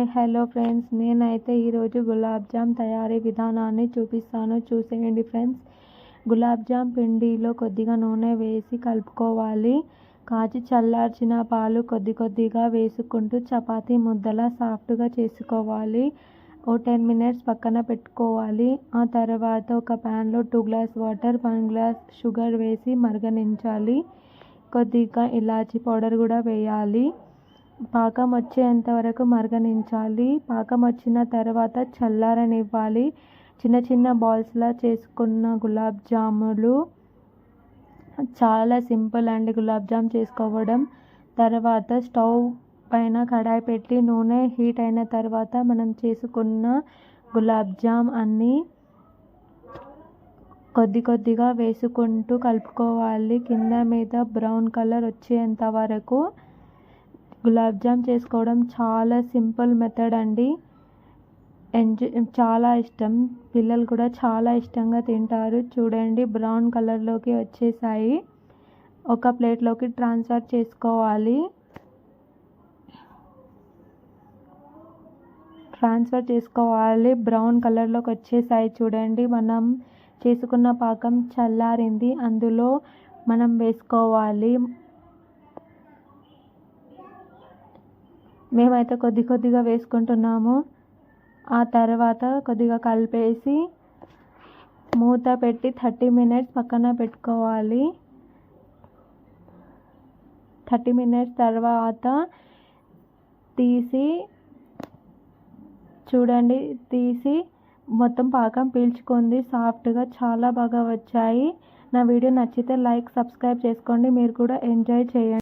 Hi hello friends, నేనైతే ఈరోజు గులాబ్ జామ్ తయారీ విధానాన్ని చూపిస్తాను. చూసేయండి ఫ్రెండ్స్. గులాబ్ జామ్ పిండిలో కొద్దిగా నూనె వేసి కలుపుకోవాలి. కాచి చల్లార్చిన పాలు కొద్దిగా వేసుకుంటూ చపాతీ ముద్దలా సాఫ్ట్గా చేసుకోవాలి. 10 మినిట్స్ పక్కన పెట్టుకోవాలి. ఆ తర్వాత ఒక ప్యాన్లో 2 గ్లాస్ వాటర్ 1 గ్లాస్ షుగర్ వేసి మరగనించాలి. కొద్దిగా ఇలాచీ పౌడర్ కూడా వేయాలి. పాకం వచ్చేంత వరకు మరగనించాలి. పాకం వచ్చిన తర్వాత చల్లారనివ్వాలి. చిన్న బాల్స్లా చేసుకున్న గులాబ్ జాములు చాలా సింపుల్ అండి గులాబ్ జామ్ చేసుకోవడం. తర్వాత స్టవ్ పైన కడాయి పెట్టి నూనె హీట్ అయిన తర్వాత మనం చేసుకున్న గులాబ్ జామ్ అన్నీ కొద్దిగా వేసుకుంటూ కలుపుకోవాలి. కింద మీద బ్రౌన్ కలర్ వచ్చేంత వరకు. గులాబ్ జామ్ చేసుకోవడం చాలా సింపుల్ మెథడ్ అండి. చాలా ఇష్టం, పిల్లలు కూడా చాలా ఇష్టంగా తింటారు. చూడండి, బ్రౌన్ కలర్లోకి వచ్చేసాయి. ఒక ప్లేట్లోకి ట్రాన్స్ఫర్ చేసుకోవాలి. బ్రౌన్ కలర్లోకి వచ్చేసాయి. చూడండి, మనం చేసుకున్న పాకం చల్లారింది. అందులో మనం వేసుకోవాలి. మేమైతే కొద్దిగా వేసుకుంటున్నాము. ఆ తర్వాత కొద్దిగా కలిపేసి మూత పెట్టి 30 మినిట్స్ పక్కన పెట్టుకోవాలి. 30 మినిట్స్ తర్వాత తీసి మొత్తం పాకం పీల్చుకుంది. సాఫ్ట్గా చాలా బాగా వచ్చాయి. నా వీడియో నచ్చితే లైక్, సబ్స్క్రైబ్ చేసుకోండి. మీరు కూడా ఎంజాయ్ చేయండి.